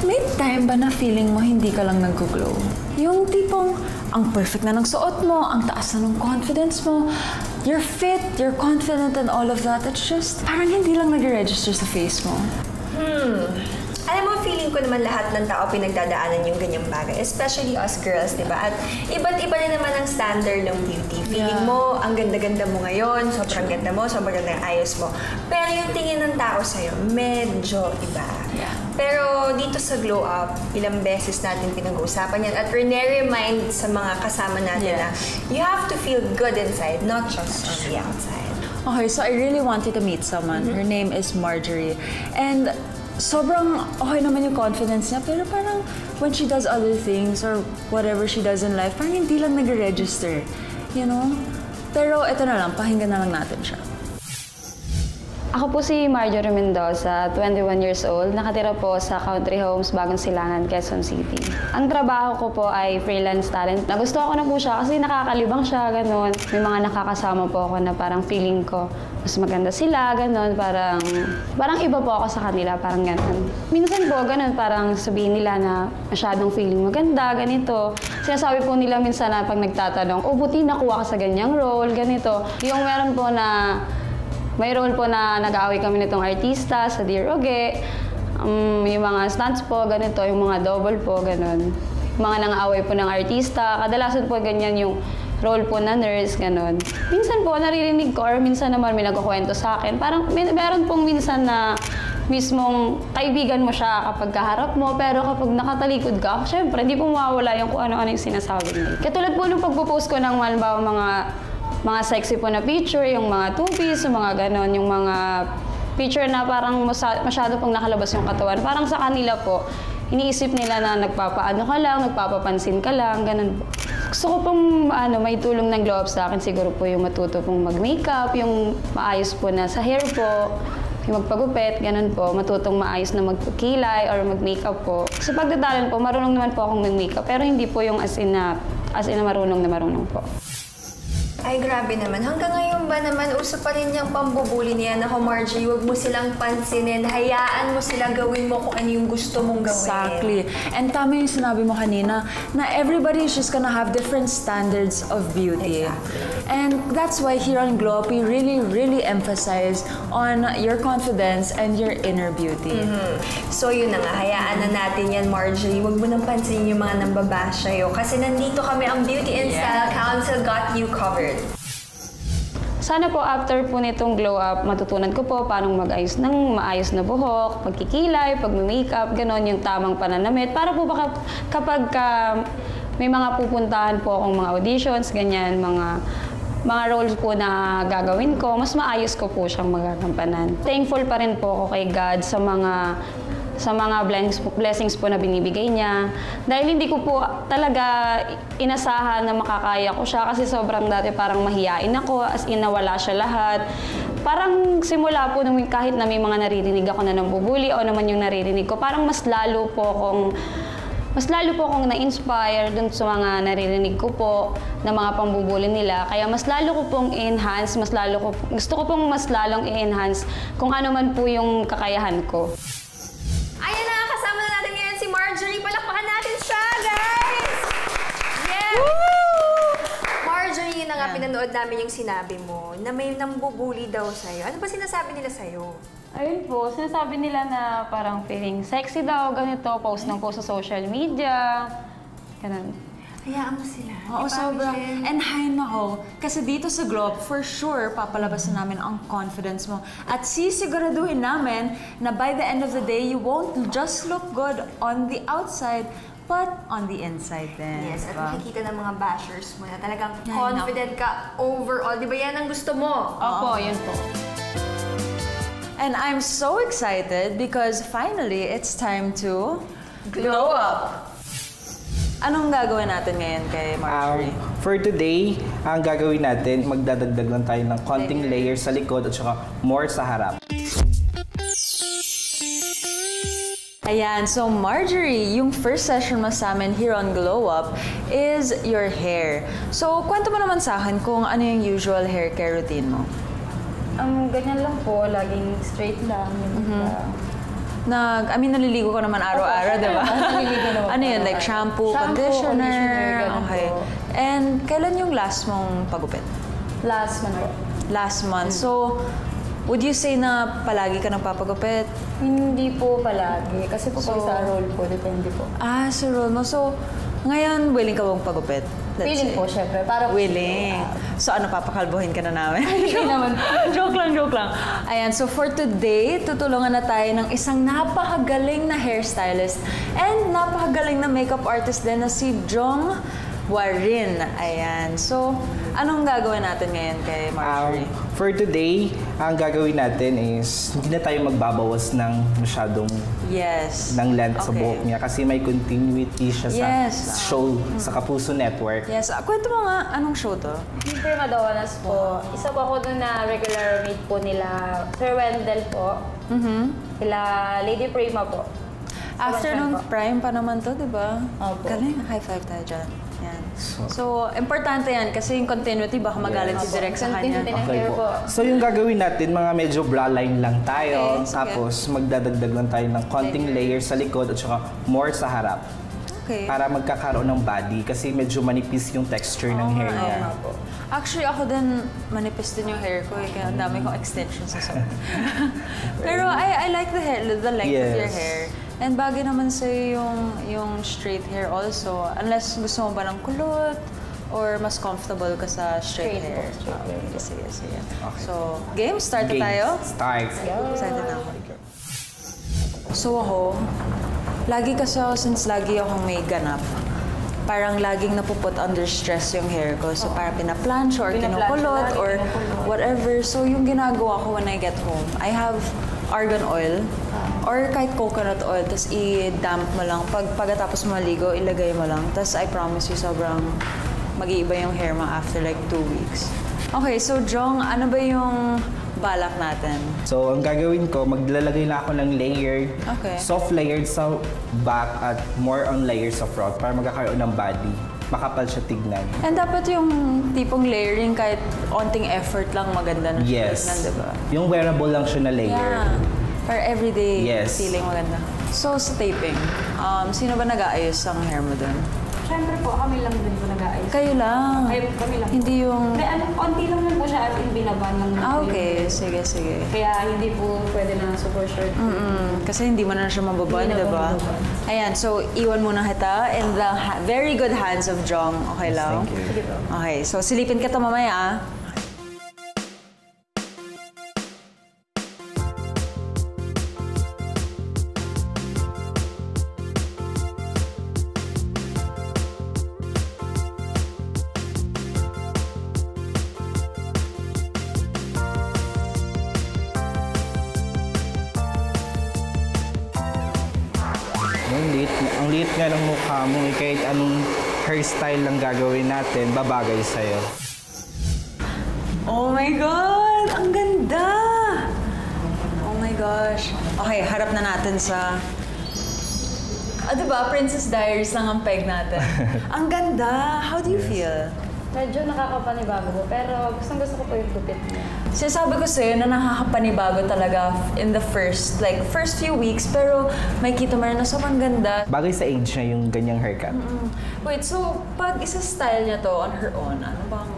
May time ba na feeling mo hindi ka lang nag-glow? Yung tipong ang perfect na ng suot mo, ang taas na ng confidence mo, you're fit, you're confident and all of that. It's just parang hindi lang nag-register sa face mo. Alam mo, feeling ko naman lahat ng tao pinagdadaanan yung ganyang bagay. Especially us girls, di ba? At iba't iba rin naman ang standard ng beauty. Feeling mo, ang ganda-ganda mo ngayon, sobrang ganda mo, sobrang ganda ang ayos mo. Pero yung tingin ng tao sa'yo, medyo iba. Pero dito sa Glow Up, ilang beses natin pinag-uusapan yan at remind sa mga kasama natin na you have to feel good inside, not just on the outside. Okay, so I really wanted to meet someone. Her name is Marjorie. And sobrang okay naman yung confidence niya, pero parang when she does other things or whatever she does in life, parang hindi lang nag-register. You know? Pero ito na lang, pakinggan na lang natin siya. Ako po si Marjorie Mendoza, 21 years old. Nakatira po sa Country Homes, Bagong Silangan, Quezon City. Ang trabaho ko po ay freelance talent. Nagustuhan ko na po siya kasi nakakalibang siya, gano'n. May mga nakakasama po ako na parang feeling ko mas maganda sila, gano'n. Parang iba po ako sa kanila, parang gano'n. Minsan po, gano'n, parang sabihin nila na masyadong feeling maganda, ganito. Sinasabi po nila minsan na pag nagtatanong, buti nakuha ka sa ganyang role, ganito. Yung meron po na may role po na nag-aaway kami nitong artista sa Dear Oge. Yung mga stunts po, ganito. Yung mga double po, ganun. Mga nang-aaway po ng artista. Kadalasan po ganyan yung role po na nurse, ganun. Minsan po, naririnig ko or minsan naman may nagkukwento sa akin. Parang meron pong minsan na mismong kaibigan mo siya kapag kaharap mo, pero kapag nakatalikod ka, syempre, hindi po mawawala yung kung ano-ano yung sinasabi niya. Katulad po nung pagpo-post ko ng halimbawa mga sexy po na picture, yung mga two-piece, yung mga ganon, yung mga picture na parang masyado pong nakalabas yung katawan. Parang sa kanila po, iniisip nila na nagpapaano ka lang, nagpapapansin ka lang, ganon po. Gusto ko pong may tulong ng Glow Up sa akin, siguro po yung matuto pong mag-makeup, yung maayos po na sa hair po, yung magpagupit, ganun po, matutong maayos na magkilay or mag-makeup po. Sa pagdadalan po, marunong naman po akong mag-makeup, pero hindi po yung as in na marunong po. Ay, grabe naman. Hanggang ngayon ba naman, uso pa rin yung pambubuli niya na, Marjorie, huwag mo silang pansinin, hayaan mo sila, gawin mo kung ano yung gusto mong gawin. Exactly. And tama yung sinabi mo kanina, na everybody is just gonna have different standards of beauty. Exactly. And that's why here on Glow Up, we really emphasize on your confidence and your inner beauty. So yun na nga, hayaan na natin yan, Marjorie. Huwag mo nang pansinin yung mga nambabash sa'yo. Kasi nandito kami, ang Beauty and Style Council got you covered. Sana po after po nitong Glow Up, matutunan ko po paano mag-ayos ng maayos na buhok, pagkikilay, pag-makeup, gano'n yung tamang pananamit. Para po baka kapag may mga pupuntahan po akong mga auditions, ganyan, mga roles po na gagawin ko, mas maayos ko po siyang magagampanan. Thankful pa rin po ako kay God sa mga blessings po na binibigay niya. Dahil hindi ko po talaga inasahan na makakaya ko siya kasi sobrang dati parang mahiyain ako, as in nawala siya lahat. Parang simula po nung kahit na may mga naririnig ako na nambubuli o naman yung naririnig ko, parang mas lalo po akong na-inspire dun sa mga naririnig ko po na mga pambubuli nila. Kaya mas lalo ko pong i-enhance, gusto ko pong mas lalong i-enhance kung ano man po yung kakayahan ko. Ayan na, kasama na natin ngayon si Marjorie. Palakpakan natin siya, guys! Yes! Woo! Marjorie, yun na nga, pinanood namin yung sinabi mo na may nambubuli daw sa'yo. Ano ba sinasabi nila sa'yo? Ayun po, sinasabi nila na parang feeling sexy daw, ganito, post ng post sa social media, ganun. Hayaan mo sila. Oo, sobra. And hay nako, kasi dito sa Globe, for sure, papalabasan namin ang confidence mo. At sisiguraduhin namin na by the end of the day, you won't just look good on the outside, but on the inside din. Yes, at diba? makikita ng mga bashers mo na talagang Yan, confident ka overall. Di ba yan ang gusto mo? Opo, yun po. And I'm so excited because finally, it's time to glow up! Anong gagawin natin ngayon kay Marjorie? For today, ang gagawin natin, magdadagdag lang tayo ng konting layers sa likod at saka more sa harap. Ayan, so Marjorie, yung first session mo sa amin here on Glow Up is your hair. So, kwento mo naman sa akin kung ano yung usual hair care routine mo. Ganyan lang po, laging straight lang. Naliligo ko naman araw-araw, di ba? Naliligo naman. Ano yun, like shampoo, conditioner, ganun okay. po. And kailan yung last mong pagupit? Last month po. Last month. So, would you say na palagi ka nagpapagupit? Hindi po palagi. Kasi po pag sa role po, depende po. Sa role mo. So, ngayon, willing ka bang pagupit? Let's Feeling say. po, syempre. Para Willing. So ano, papakalbuhin ka na namin? Hindi naman. Joke lang. Ayan, so for today, tutulungan na tayo ng isang napakagaling na hairstylist and napakagaling na makeup artist din na si Jong Warin. Ayan. So, anong gagawin natin ngayon kay Marjorie? For today, ang gagawin natin is hindi na tayo magbabawas ng masyadong ng length sa buhok niya kasi may continuity siya sa show sa Kapuso Network. Yes. Kwento mo nga, anong show to? Yung Prima Donnas po. Isa po ako dun na regular mate po nila Sir Wendell po. Sila Lady Prima po. Afternoon Prime pa naman to, di ba? Opo. Galing, high five tayo dyan. Yan. So, importante yan kasi yung continuity, baka magalit si Direk sa kanya. Okay po. So yung gagawin natin, mga medyo bra line lang tayo. Okay, sige. Tapos magdadagdag lang tayo ng konting layers sa likod at saka more sa harap. Okay. Para magkakaroon ng body kasi medyo manipis yung texture ng hair niya. Actually, ako din, manipis din yung hair ko eh, kaya ang dami kong extensions sa sobrang. Pero I like the length of your hair. And bagay naman sa'yo yung straight hair also, unless gusto mo ba ng kulot or mas comfortable ka sa straight hair. Sige. Okay. So, game? Start na tayo? Start. Excited na ako. So ako, since lagi akong may ganap, parang laging napuput under stress yung hair ko. So parang pinaplancho or kinukulot or whatever. So yung ginagawa ko when I get home, I have argan oil or kahit coconut oil, tapos i-damp mo lang. Pagkatapos maligo, ilagay mo lang. Tapos I promise you, sobrang mag-iiba yung hair mo after like 2 weeks. Okay, so Jong, ano ba yung balak natin? So, ang gagawin ko, maglalagay na ako ng layered, soft layered sa back at more on layers sa front para magkakaroon ng body. Makapal siya tignan. And dapat yung tipong layering kahit onting effort lang maganda na siya tignan, diba? Yung wearable lang siya na layer. Yeah. For everyday Yes. feeling maganda. So, sa taping, sino ba nag-aayos ang hair mo dun? Siyempre po, kami lang din po nag-aayos. Kayo lang? Kami lang. Hindi yung... Konti lang po siya at binaban lang po okay. Sige. Kaya hindi po pwede na super short. Kasi hindi mo na siya mababan, Hindi na diba? mababan. Ayan, so iwan muna kita in the very good hands of Jong. Okay lang? Thank you. Sige po. Okay, so silipin kita mamaya, ah. Ang liit nga ng mukha mo, kahit anong hairstyle lang gagawin natin, babagay sa'yo. Oh my God! Ang ganda! Oh my gosh. Okay, harap na natin sa... diba? Princess Diaries lang ang peg natin. Ang ganda! How do you feel? Medyo nakakapanibago po, pero gustong-gusto ko po yung gupit niya. Sinasabi ko sa'yo na nakakapanibago talaga in the first few weeks, pero may kita mo rin na sobrang ganda. Bagay sa age niya yung ganyang haircut. Wait, so pag isa-style niya to on her own, ano bang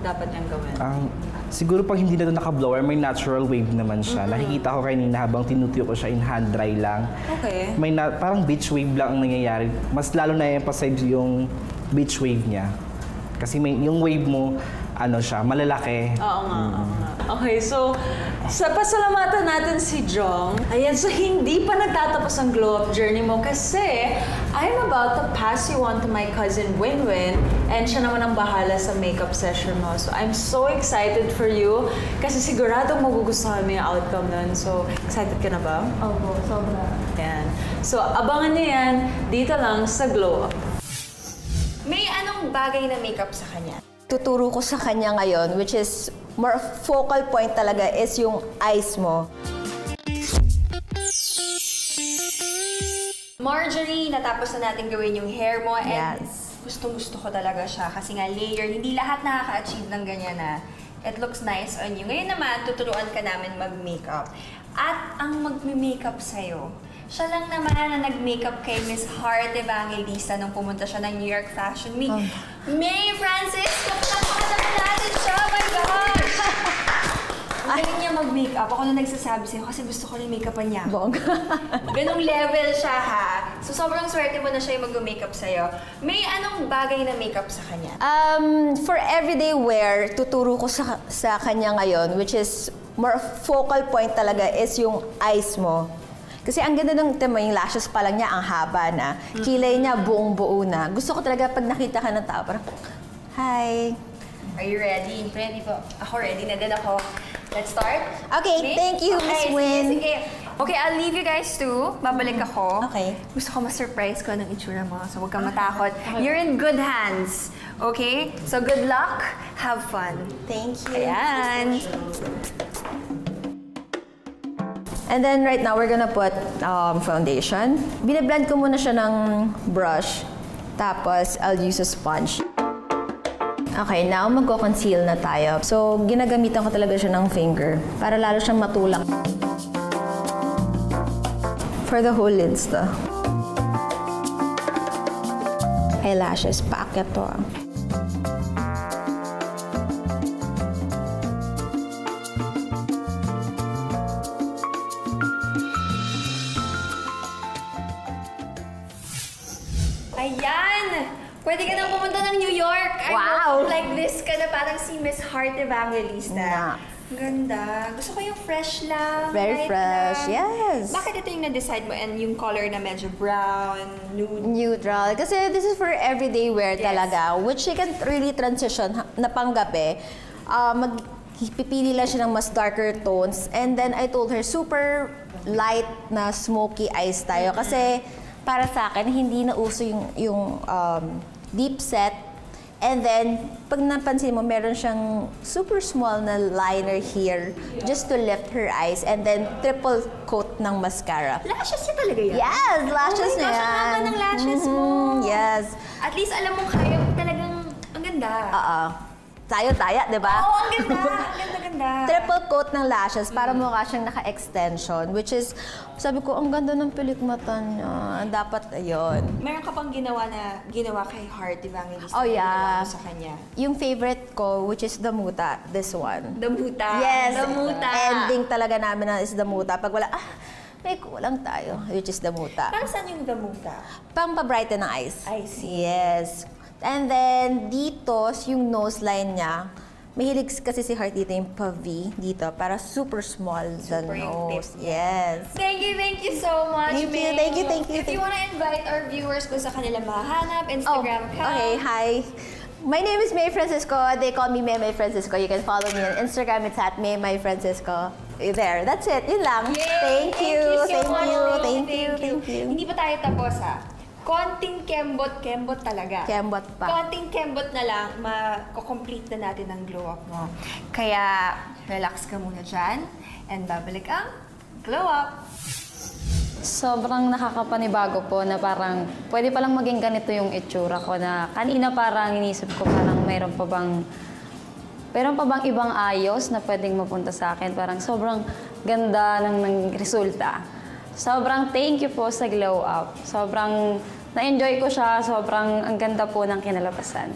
dapat niyang gawin? Siguro pag hindi na ito naka-blower, may natural wave naman siya. Nakikita ko kanina habang tinutuyo ko siya in hand dry lang. Okay. Parang beach wave lang ang nangyayari. Mas lalo na emphasize yung beach wave niya. Kasi yung wave mo, ano siya, malalaki. Oo nga. Okay, so sa pasalamatan natin si Jong. Ayan, so hindi pa nagtatapos ang glow up journey mo kasi I'm about to pass you on to my cousin Winwin and siya naman ang bahala sa makeup session mo. So I'm so excited for you kasi siguradong magugustuhan mo yung outcome nun. So excited ka na ba? Opo, sobra. Ayan. So abangan niyo yan dito lang sa glow up. May anong bagay na makeup sa kanya? Tuturo ko sa kanya ngayon, which is more focal point talaga, is yung eyes mo. Marjorie, natapos na natin gawin yung hair mo and Yes. gustong-gusto ko talaga siya kasi nga layer, hindi lahat nakaka-achieve ng ganyan na it looks nice on you. Ngayon naman, tuturuan ka namin mag-makeup. At ang mag-makeup sa'yo, siya lang naman na nag-makeup kay Miss Heart Evangelista nung pumunta siya ng New York Fashion Week. May Francis, kapag naman natin siya! Oh my gosh! Ang galing niya mag-makeup. Ako na nagsasabi sa'yo kasi gusto ko rin make-upan niya. Ganong level siya ha. So sobrang swerte mo na siya yung mag-makeup sa'yo. May anong bagay na makeup sa kanya? For everyday wear, tuturo ko sa kanya ngayon, which is more focal point talaga, is yung eyes mo. Kasi ang ganda ng tema, yung lashes pa lang niya, ang haba na. Kilay niya, buong-buo na. Gusto ko talaga pag nakita ka ng tao, parang, hi. Are you ready? Ready po. Ako ready na din ako. Let's start? Okay, thank you, Miss Win. Sige. Okay, I'll leave you guys too. Babalik ako. Okay. Gusto ko ma-surprise ko ng itsura mo, so huwag kang matakot. You're in good hands. Okay? So good luck. Have fun. Thank you. Ayan. And then right now, we're gonna put foundation. Binablend ko muna siya ng brush. Tapos, I'll use a sponge. Okay, now magko-conceal na tayo. So, ginagamitan ko talaga siya ng finger para lalo siyang matulak. For the whole lids to. Eyelashes, paakyat to. Ayan! Pwede ka nang pumunta ng New York. Wow! Like this ka na parang si Miss Heart Evangelista. Yeah. Ang ganda. Gusto ko yung fresh lang. Very light fresh, lang. yes. Bakit ito yung na-decide mo and yung color na medyo brown, nude? Neutral. Kasi this is for everyday wear talaga, which you can really transition na panggabi. Pipili lang siya ng mas darker tones. And then I told her, super light na smoky eyes tayo. Kasi para sa akin, hindi na uso yung deep set. And then, pag napansin mo, meron siyang super small na liner here just to lift her eyes. And then, triple coat ng mascara. Lashes niya talaga yan? Yes! Lashes oh my niya gosh, yan. ang haba ng lashes mo. Yes. At least alam mo kayo, talagang ang ganda. Tayo-taya, di ba? Oo, ang ganda. Ang ganda-ganda. Triple coat ng lashes para mukha siyang naka-extension. Which is, sabi ko, ang ganda ng pilik mata niya. Dapat, ayun. Meron ka pang ginawa kay Heart Evangelista? Oh, na yeah. ginawa mo sa kanya? Yung favorite ko, which is the muta, this one. The Muta. Yes. The Muta. Ending talaga namin na is the muta. Pag wala, may kulang tayo, which is the muta. Para saan yung The Muta? Pang pa-brighten ng eyes. I see. Yes. And then, dito, yung nose line niya, mahilig kasi si Heart dito yung pa-V dito, para super small the Super yung nose. tip niya. Yes. Thank you so much, Thank you, May. thank you, thank you. If you wanna invite our viewers kung sa kanila mahanap, Instagram account. Okay, hi. My name is May Francisco. They call me May Francisco. You can follow me on Instagram. It's at May Francisco. There. That's it. Yun lang. Yay! Thank you. so Thank much, you. May. Thank you. Thank you. Hindi pa tayo tapos ha. Konting kembot talaga. Kembot pa. Konting kembot na lang, ma-complete na natin ang glow up mo. Kaya, relax ka muna dyan, and babalik ang glow up. Sobrang nakakapanibago po na parang pwede palang maging ganito yung itsura ko na kanina parang inisip ko parang meron pa bang ibang ayos na pwedeng mapunta sa akin. Parang sobrang ganda ng resulta. Sobrang thank you po sa glow up. Sobrang na-enjoy ko siya. Sobrang ang ganda po ng kinalabasan.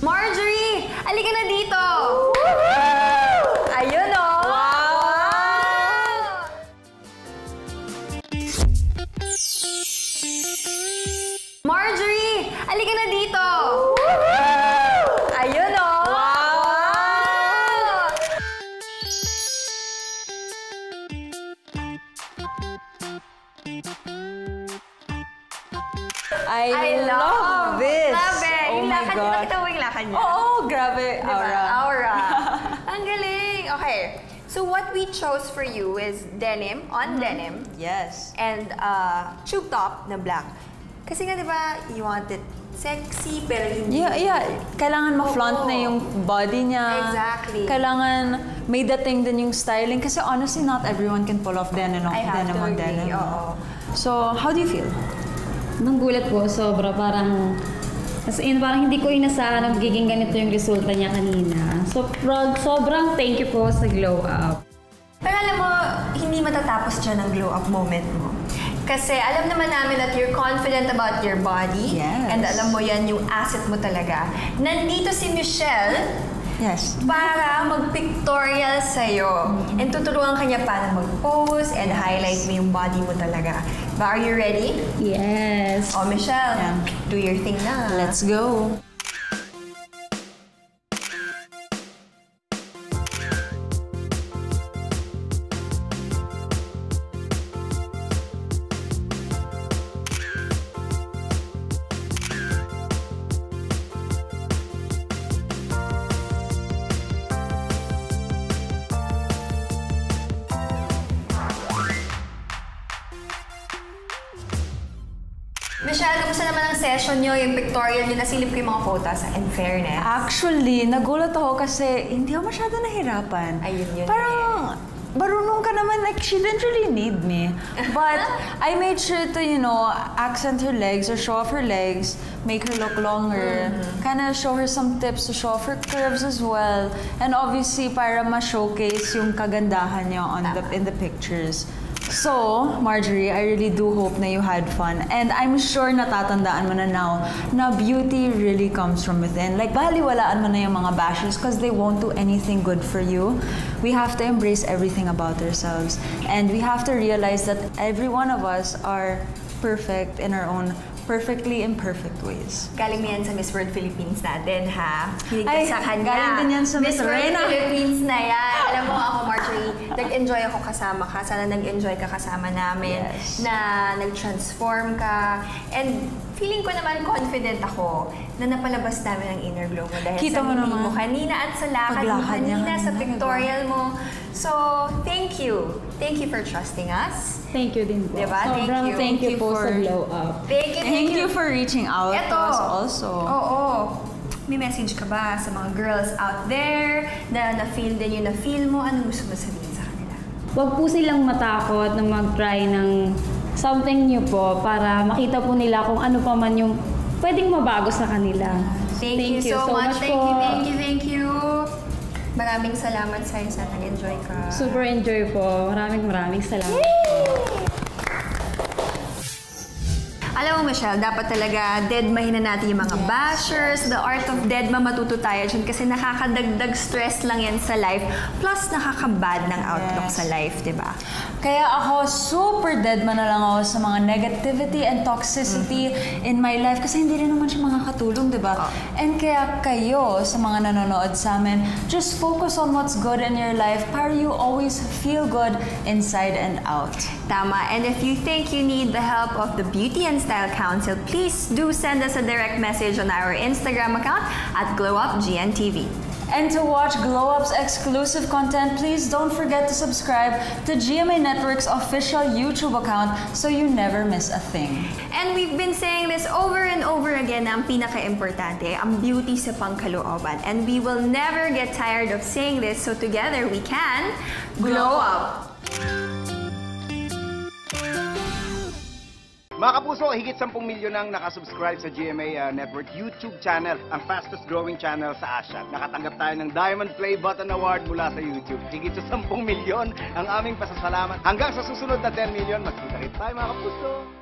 Marjorie! Halika na dito! Ayun o! Wow! Marjorie! Halika Halika na dito! Ayun o! Wow! I love this! Grabe! Oh Yung my lakad, God. nakita mo yung lakad niya? Oo, grabe. Diba? Aura. Ang galing! Okay. So what we chose for you is denim, on denim. Yes. And tube top na black. Kasi nga, di ba, you want it sexy, pero hindi. Yeah. Kailangan ma-flaunt na yung body niya. Exactly. Kailangan may dating din yung styling. Kasi honestly, not everyone can pull off denim on I have to agree. denim. Oo. So, how do you feel? Nanggulat po, sobra. Parang, as in, parang hindi ko inasahan na magiging ganito yung resulta niya kanina. So, sobrang thank you po sa Glow Up. Pero alam mo, hindi matatapos dyan ang glow up moment mo. Kasi alam naman namin that you're confident about your body. Yes. And alam mo yan, yung asset mo talaga. Nandito si Michelle Yes. para mag-pictorial sa'yo. And tuturuan ka niya paano mag-pose and highlight mo yung body mo talaga. But are you ready? Yes. Oh, Michelle, Yeah. do your thing na. Let's go. Michelle, kamusta naman ang session nyo, yung pictorial nyo? Nasilip ko yung mga photos, in fairness. Actually, nagulat ako kasi hindi ako masyado nahirapan. Ayun yun Parang, marunong ka naman, like, she didn't really need me. But, I made sure to, accent her legs or show off her legs, make her look longer, kind of show her some tips to show off her curves as well. And obviously, para ma-showcase yung kagandahan niya in the pictures. So, Marjorie, I really do hope na you had fun. And I'm sure natatandaan mo na now na beauty really comes from within. Like, baliwalaan mo na yung mga bashers because they won't do anything good for you. We have to embrace everything about ourselves. And we have to realize that every one of us are perfect in our own perfectly imperfect ways. Galing mo yan sa Miss World Philippines natin, ha? Hilig ka Ay, sa kanya. galing din yan sa Miss World Reina. Philippines na yan. Alam mo ako, Marjorie, nag-enjoy ako kasama ka. Sana nag-enjoy ka kasama namin. Yes. Na nag-transform ka. And feeling ko naman confident ako na napalabas namin ang inner glow mo. Dahil Kita sa mo ngiti naman. mo kanina at sa lakad mo Paglakad niya kanina, sa kanina, pictorial mo. So, thank you. Thank you for trusting us. Thank you din po. Diba? Thank Sobrang you. thank you Thank you po sa for- Glow Up. Thank you for reaching out to Eto. us also. Oo. May message ka ba sa mga girls out there na na-feel din yung na-feel mo? Ano gusto mo sabihin sa kanila? Huwag po silang matakot na mag-try ng something new po para makita po nila kung ano pa man yung pwedeng mabago sa kanila. Thank you so much. Thank po. you, thank you. Maraming salamat sa'yo. Sana nag-enjoy ka. Super enjoy po. Maraming salamat. Alam mo, Michelle, dapat talaga deadmahin na natin yung mga bashers. The art of deadma, matuto tayo dyan kasi nakakadagdag stress lang yan sa life. Plus, nakakabad ng outlook sa life, di ba? Kaya ako, super deadman na lang ako sa mga negativity and toxicity in my life kasi hindi rin naman siya makakatulong, di ba? And kaya kayo, sa mga nanonood sa amin, just focus on what's good in your life para you always feel good inside and out. Tama. And if you think you need the help of the Beauty and Style Council, please do send us a direct message on our Instagram account at GlowUpGNTV. And to watch Glow Up's exclusive content, please don't forget to subscribe to GMA Network's official YouTube account so you never miss a thing. And we've been saying this over and over again na ang pinaka-importante, ang beauty sa pangkalooban. And we will never get tired of saying this, so together we can glow up! Mga kapuso, higit 10 milyon ang nakasubscribe sa GMA Network YouTube channel, ang fastest growing channel sa Asia. Nakatanggap tayo ng Diamond Play Button Award mula sa YouTube. Higit sa 10 milyon ang aming pasasalamat. Hanggang sa susunod na 10 milyon, magkita rin tayo mga kapuso!